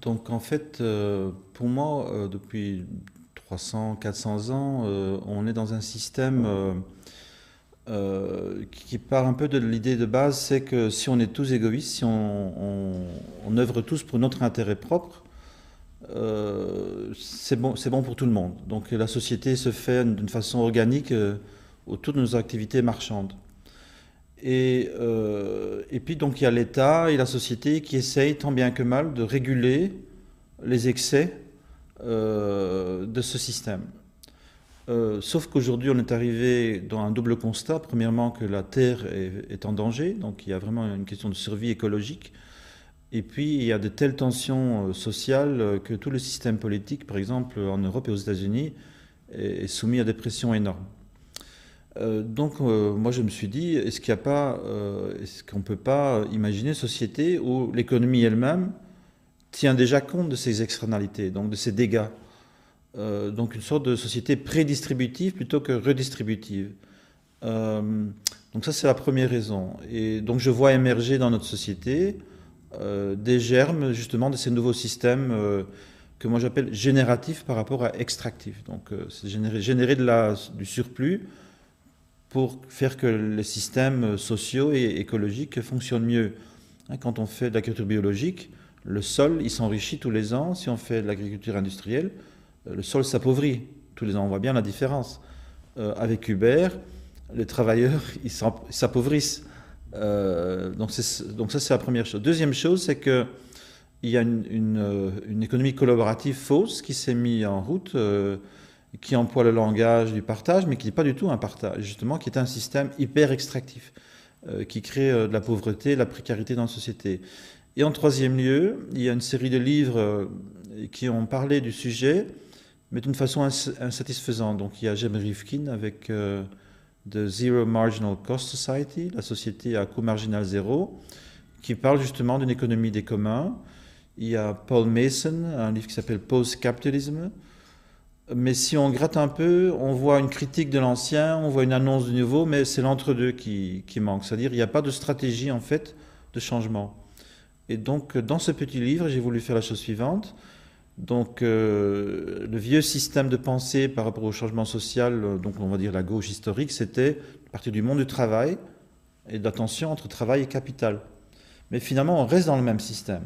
Donc en fait, pour moi, depuis 300, 400 ans, on est dans un système qui part un peu de l'idée de base, c'est que si on est tous égoïstes, si on œuvre tous pour notre intérêt propre, c'est bon pour tout le monde. Donc la société se fait d'une façon organique autour de nos activités marchandes. Et puis donc il y a l'État et la société qui essayent tant bien que mal de réguler les excès de ce système. Sauf qu'aujourd'hui, on est arrivé dans un double constat. Premièrement, que la Terre est en danger, donc il y a vraiment une question de survie écologique. Et puis, il y a de telles tensions sociales que tout le système politique, par exemple en Europe et aux États-Unis, est soumis à des pressions énormes. Moi, je me suis dit, est-ce qu'on ne peut pas imaginer une société où l'économie elle-même tient déjà compte de ces externalités, donc de ces dégâts. Donc une sorte de société prédistributive plutôt que redistributive. Euh, donc ça c'est la première raison. Et donc je vois émerger dans notre société des germes justement de ces nouveaux systèmes que moi j'appelle génératifs par rapport à extractifs. Donc c'est générer du surplus pour faire que les systèmes sociaux et écologiques fonctionnent mieux. Hein, quand on fait de l'agriculture biologique, le sol il s'enrichit tous les ans. Si on fait de l'agriculture industrielle, le sol s'appauvrit. Tous les ans, on voit bien la différence. Avec Uber, les travailleurs, ils s'appauvrissent. Donc ça, c'est la première chose. Deuxième chose, c'est qu'il y a une économie collaborative fausse qui s'est mise en route, qui emploie le langage du partage, mais qui n'est pas du tout un partage, justement, qui est un système hyper extractif, qui crée de la pauvreté, de la précarité dans la société. Et en troisième lieu, il y a une série de livres qui ont parlé du sujet, mais d'une façon insatisfaisante. Donc il y a Jim Rifkin avec The Zero Marginal Cost Society, la société à coût marginal zéro, qui parle justement d'une économie des communs. Il y a Paul Mason, un livre qui s'appelle Post-Capitalism. Mais si on gratte un peu, on voit une critique de l'ancien, on voit une annonce du nouveau, mais c'est l'entre-deux qui manque. C'est-à-dire qu'il n'y a pas de stratégie en fait de changement. Et donc dans ce petit livre, j'ai voulu faire la chose suivante. Donc le vieux système de pensée par rapport au changement social, donc on va dire la gauche historique, c'était partir du monde du travail et de la tension entre travail et capital. Mais finalement, on reste dans le même système.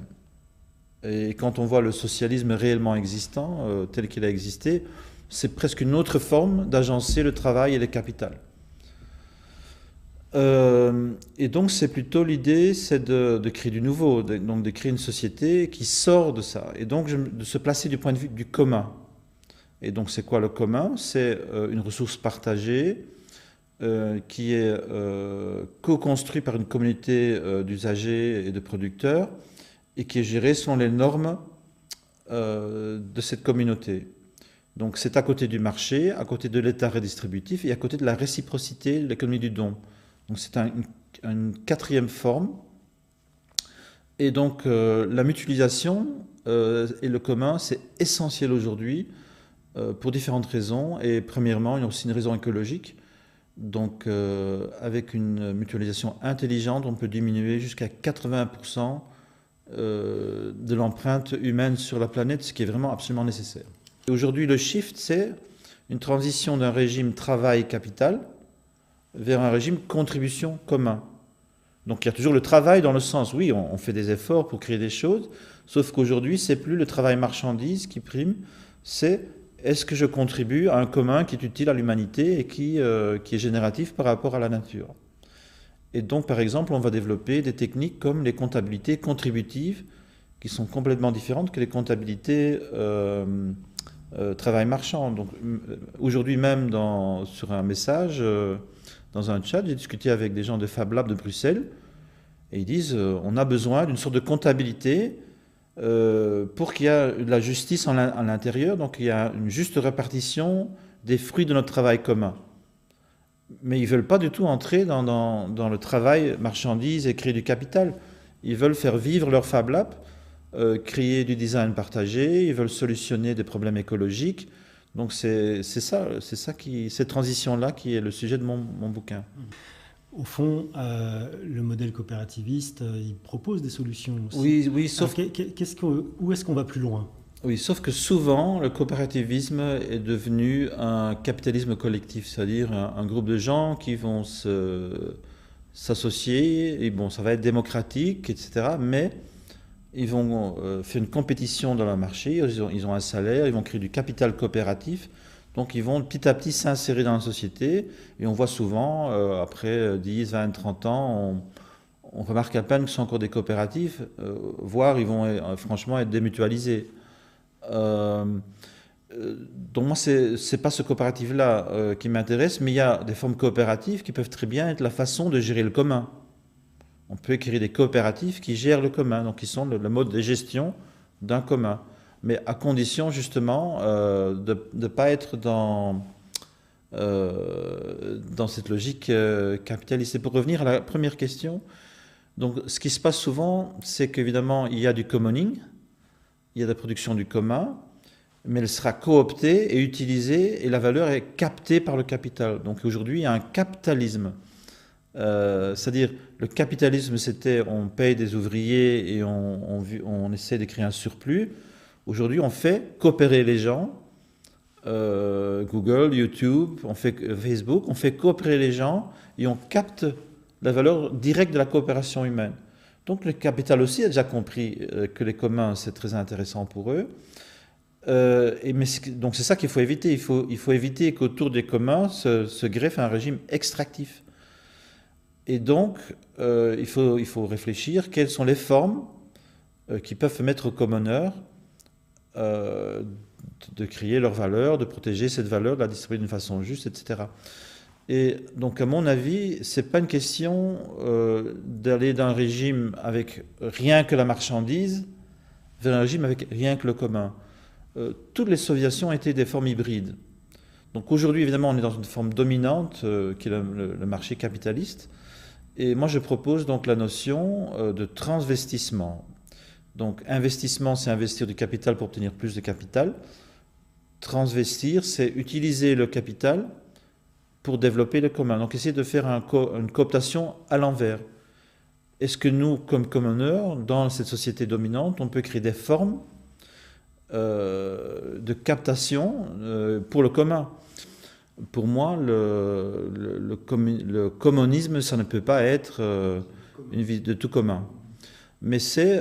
Et quand on voit le socialisme réellement existant, tel qu'il a existé, c'est presque une autre forme d'agencer le travail et le capital. Et donc c'est plutôt l'idée, c'est de créer du nouveau, donc de créer une société qui sort de ça, et donc de se placer du point de vue du commun. Et donc c'est quoi le commun? C'est une ressource partagée qui est co-construite par une communauté d'usagers et de producteurs et qui est gérée selon les normes de cette communauté. Donc c'est à côté du marché, à côté de l'État redistributif et à côté de la réciprocité de l'économie du don. Donc c'est une quatrième forme. Et donc la mutualisation et le commun, c'est essentiel aujourd'hui pour différentes raisons. Et premièrement, il y a aussi une raison écologique. Donc avec une mutualisation intelligente, on peut diminuer jusqu'à 80% de l'empreinte humaine sur la planète, ce qui est vraiment absolument nécessaire. Et aujourd'hui, le shift, c'est une transition d'un régime travail-capital vers un régime contribution commun. Donc il y a toujours le travail dans le sens, oui, on fait des efforts pour créer des choses, sauf qu'aujourd'hui, c'est plus le travail marchandise qui prime, c'est est-ce que je contribue à un commun qui est utile à l'humanité et qui est génératif par rapport à la nature. Et donc, par exemple, on va développer des techniques comme les comptabilités contributives, qui sont complètement différentes que les comptabilités travail marchand. Donc, aujourd'hui même, sur un message, dans un chat, j'ai discuté avec des gens de Fab Lab de Bruxelles, et ils disent on a besoin d'une sorte de comptabilité pour qu'il y ait de la justice à l'intérieur, donc il y a une juste répartition des fruits de notre travail commun. Mais ils ne veulent pas du tout entrer dans le travail marchandise et créer du capital. Ils veulent faire vivre leur Fab Lab, créer du design partagé, ils veulent solutionner des problèmes écologiques. Donc c'est ça cette transition-là qui est le sujet de mon bouquin. au fond, le modèle coopérativiste, il propose des solutions aussi. Oui, oui, Alors, sauf, où est-ce qu'on va plus loin? oui, sauf que souvent, le coopérativisme est devenu un capitalisme collectif, c'est-à-dire un groupe de gens qui vont s'associer, et bon, ça va être démocratique, etc., mais ils vont faire une compétition dans le marché, ils ont un salaire, ils vont créer du capital coopératif, donc ils vont petit à petit s'insérer dans la société, et on voit souvent, après 10, 20, 30 ans, on remarque à peine que ce sont encore des coopératifs, voire ils vont franchement être démutualisés. Euh, donc moi, c'est pas ce coopératif-là qui m'intéresse, mais il y a des formes coopératives qui peuvent très bien être la façon de gérer le commun. On peut créer des coopératives qui gèrent le commun, donc qui sont le mode de gestion d'un commun, mais à condition justement de ne pas être dans cette logique capitaliste. Et pour revenir à la première question, donc ce qui se passe souvent, c'est qu'évidemment il y a du commoning, il y a la production du commun, mais elle sera cooptée et utilisée et la valeur est captée par le capital. Donc aujourd'hui, il y a un capitalisme. C'est-à-dire, le capitalisme, c'était on paye des ouvriers et on essaie de créer un surplus. Aujourd'hui, on fait coopérer les gens. Google, YouTube, on fait Facebook, on fait coopérer les gens et on capte la valeur directe de la coopération humaine. Donc le capital aussi a déjà compris que les communs, c'est très intéressant pour eux. Donc c'est ça qu'il faut éviter. Il faut éviter qu'autour des communs se greffe un régime extractif. Et donc, il faut réfléchir quelles sont les formes qui peuvent permettre aux commoneurs euh, de créer leur valeur, de protéger cette valeur, de la distribuer d'une façon juste, etc. Et donc, à mon avis, c'est pas une question d'aller d'un régime avec rien que la marchandise vers un régime avec rien que le commun. Toutes les socialisations étaient des formes hybrides. Donc aujourd'hui, évidemment, on est dans une forme dominante qui est le marché capitaliste. Et moi, je propose donc la notion de transvestissement. Donc, investissement, c'est investir du capital pour obtenir plus de capital. Transvestir, c'est utiliser le capital pour développer le commun. Donc, essayer de faire une cooptation à l'envers. Est-ce que nous, comme commoneurs, dans cette société dominante, on peut créer des formes de captation pour le commun? Pour moi, le communisme, ça ne peut pas être une vie de tout commun. Mais c'est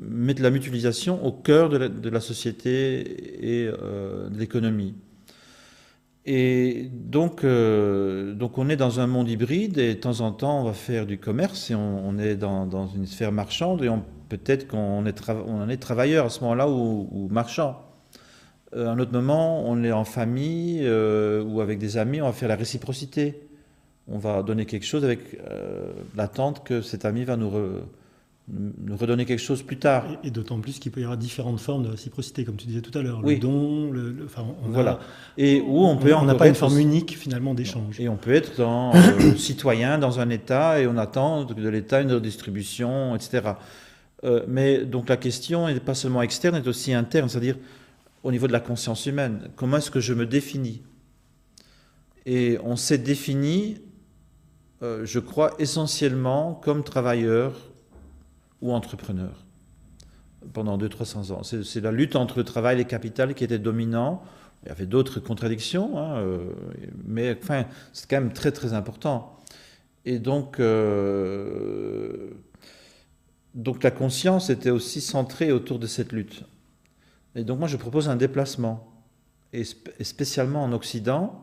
mettre la mutualisation au cœur de la société et de l'économie. Et donc on est dans un monde hybride et de temps en temps on va faire du commerce et on est dans une sphère marchande et peut-être qu'on on est travailleur à ce moment-là ou marchand. À un autre moment, on est en famille ou avec des amis, on va faire la réciprocité. On va donner quelque chose avec l'attente que cet ami va nous redonner quelque chose plus tard. Et d'autant plus qu'il peut y avoir différentes formes de réciprocité, comme tu disais tout à l'heure. Le Oui, don, enfin, voilà. Et où on peut on n'a encore pas une être forme unique finalement d'échange. et on peut être citoyen dans un État et on attend de l'État une redistribution, etc. Mais donc la question n'est pas seulement externe, elle est aussi interne, c'est-à-dire au niveau de la conscience humaine. Comment est-ce que je me définis? Et on s'est défini, je crois, essentiellement comme travailleur ou entrepreneur pendant 200-300 ans. C'est la lutte entre le travail et le capital qui était dominant. Il y avait d'autres contradictions, hein, mais enfin, c'est quand même très très important. Et donc la conscience était aussi centrée autour de cette lutte. Et donc moi je propose un déplacement, et spécialement en Occident,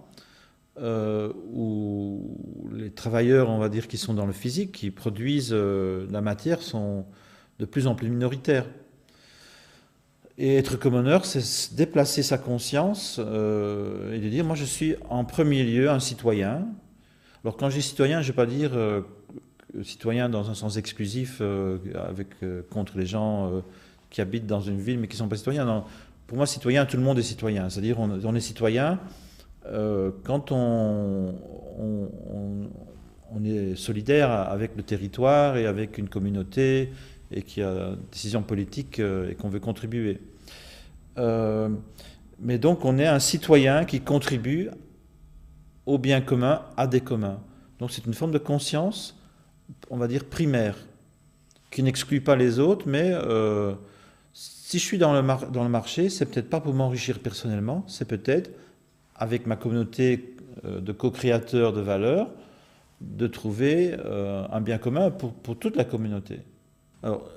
où les travailleurs, on va dire, qui sont dans le physique, qui produisent la matière, sont de plus en plus minoritaires. Et être commoneur, c'est se déplacer sa conscience et de dire, moi je suis en premier lieu un citoyen. Alors quand je dis citoyen, je ne vais pas dire citoyen dans un sens exclusif contre les gens qui habitent dans une ville mais qui ne sont pas citoyens. Non. Pour moi, citoyen, tout le monde est citoyen. C'est-à-dire on est citoyen quand on est solidaire avec le territoire et avec une communauté et qui a une décision politique et qu'on veut contribuer. Mais donc on est un citoyen qui contribue au bien commun, à des communs. Donc c'est une forme de conscience, on va dire primaire, qui n'exclut pas les autres, mais si je suis dans le marché, c'est peut-être pas pour m'enrichir personnellement, c'est peut-être avec ma communauté de co-créateurs de valeur, de trouver un bien commun pour toute la communauté. Alors,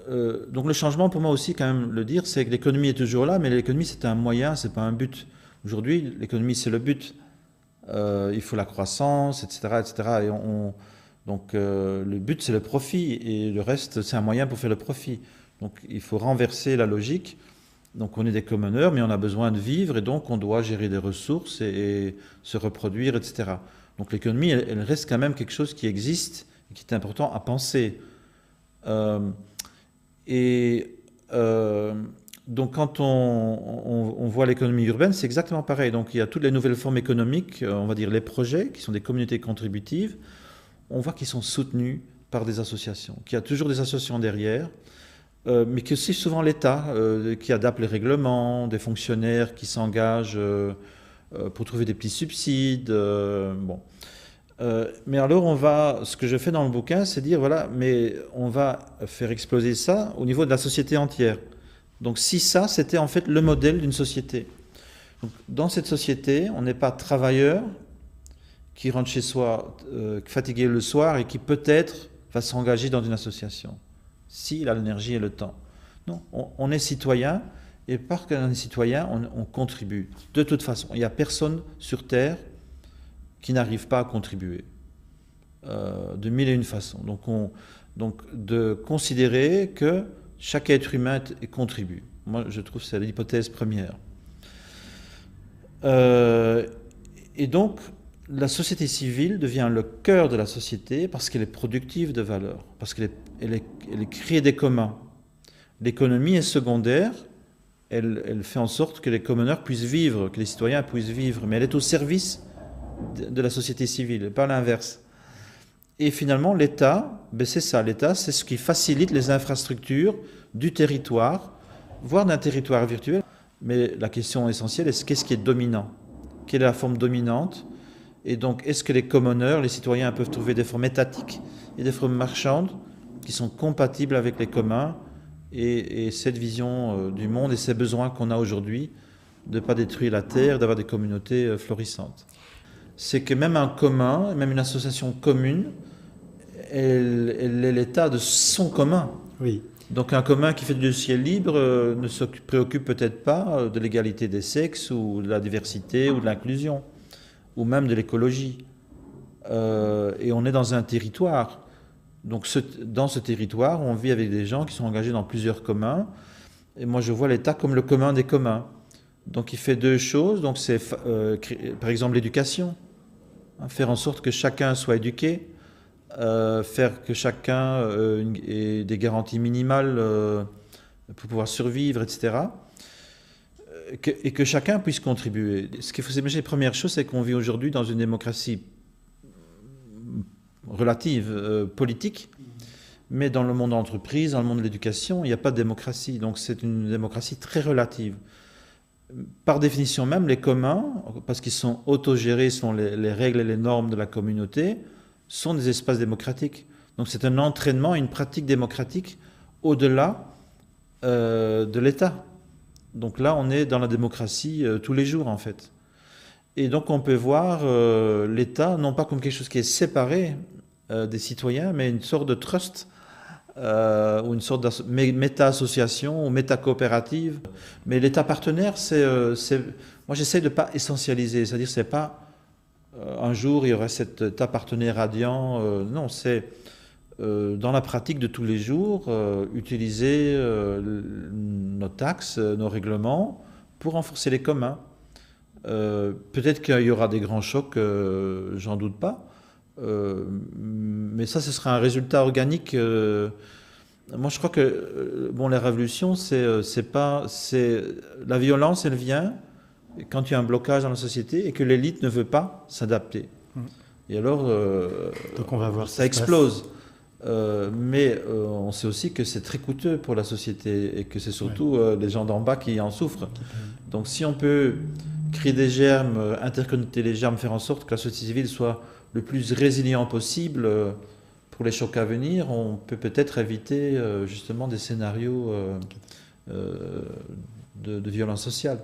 donc le changement pour moi aussi, quand même le dire, c'est que l'économie est toujours là, mais l'économie c'est un moyen, c'est pas un but. Aujourd'hui, l'économie c'est le but. Il faut la croissance, etc., etc. Et donc le but c'est le profit et le reste c'est un moyen pour faire le profit. Donc il faut renverser la logique. Donc on est des commoners, mais on a besoin de vivre et donc on doit gérer des ressources et se reproduire, etc. Donc l'économie, elle reste quand même quelque chose qui existe et qui est important à penser. Donc quand on voit l'économie urbaine, c'est exactement pareil. Donc il y a toutes les nouvelles formes économiques, on va dire les projets, qui sont des communautés contributives. On voit qu'ils sont soutenus par des associations, qu'il y a toujours des associations derrière, mais que c'est souvent l'État qui adapte les règlements, des fonctionnaires qui s'engagent pour trouver des petits subsides. Bon. Mais alors ce que je fais dans le bouquin, c'est dire, voilà, mais on va faire exploser ça au niveau de la société entière. Donc si ça, c'était en fait le modèle d'une société. Donc, dans cette société, on n'est pas travailleur qui rentre chez soi fatigué le soir et qui peut-être va s'engager dans une association, s'il a l'énergie et le temps. Non, on est citoyen, et parce qu'on est citoyen, on contribue. De toute façon, il n'y a personne sur Terre qui n'arrive pas à contribuer, de mille et une façons. Donc de considérer que chaque être humain contribue. Moi, je trouve que c'est l'hypothèse première. Et donc, la société civile devient le cœur de la société parce qu'elle est productive de valeur, parce qu'elle crée des communs. L'économie est secondaire, elle fait en sorte que les commoners puissent vivre, que les citoyens puissent vivre, mais elle est au service de la société civile, pas l'inverse. Et finalement, l'État, c'est ça, l'État, c'est ce qui facilite les infrastructures du territoire, voire d'un territoire virtuel. Mais la question essentielle est qu'est-ce qui est dominant? Quelle est la forme dominante? Et donc, est-ce que les commoners, les citoyens peuvent trouver des formes étatiques et des formes marchandes qui sont compatibles avec les communs et cette vision du monde et ces besoins qu'on a aujourd'hui de ne pas détruire la terre, d'avoir des communautés florissantes? C'est que même un commun, même une association commune, elle est l'état de son commun. Oui. Donc un commun qui fait du ciel libre ne se préoccupe peut-être pas de l'égalité des sexes ou de la diversité ou de l'inclusion, ou même de l'écologie. Et on est dans un territoire. Donc dans ce territoire, on vit avec des gens qui sont engagés dans plusieurs communs. Et moi, je vois l'État comme le commun des communs. Donc il fait deux choses. Donc c'est par exemple l'éducation. Faire en sorte que chacun soit éduqué. Faire que chacun ait des garanties minimales pour pouvoir survivre, etc. Et que chacun puisse contribuer. Ce qu'il faut s'imaginer, la première chose, c'est qu'on vit aujourd'hui dans une démocratie relative, politique, mais dans le monde de l'entreprise, dans le monde de l'éducation, il n'y a pas de démocratie. Donc c'est une démocratie très relative. Par définition même, les communs, parce qu'ils sont autogérés selon les règles et les normes de la communauté, sont des espaces démocratiques. Donc c'est un entraînement, une pratique démocratique au-delà de l'État. Donc là, on est dans la démocratie tous les jours, en fait. Et donc on peut voir l'État, non pas comme quelque chose qui est séparé des citoyens, mais une sorte de trust, ou une sorte de méta-association ou méta-coopérative. Mais l'État partenaire, moi j'essaie de ne pas essentialiser, c'est-à-dire c'est pas un jour il y aurait cet État partenaire radiant, non, c'est dans la pratique de tous les jours, utiliser nos taxes, nos règlements pour renforcer les communs. Peut-être qu'il y aura des grands chocs, j'en doute pas, mais ça, ce sera un résultat organique. Moi, je crois que la révolution, la violence, elle vient quand il y a un blocage dans la société et que l'élite ne veut pas s'adapter. Et alors, donc on va voir ça explose. Mais on sait aussi que c'est très coûteux pour la société et que c'est surtout les gens d'en bas qui en souffrent. Donc si on peut créer des germes, interconnecter les germes, faire en sorte que la société civile soit le plus résilient possible pour les chocs à venir, on peut peut-être éviter justement des scénarios de violence sociale.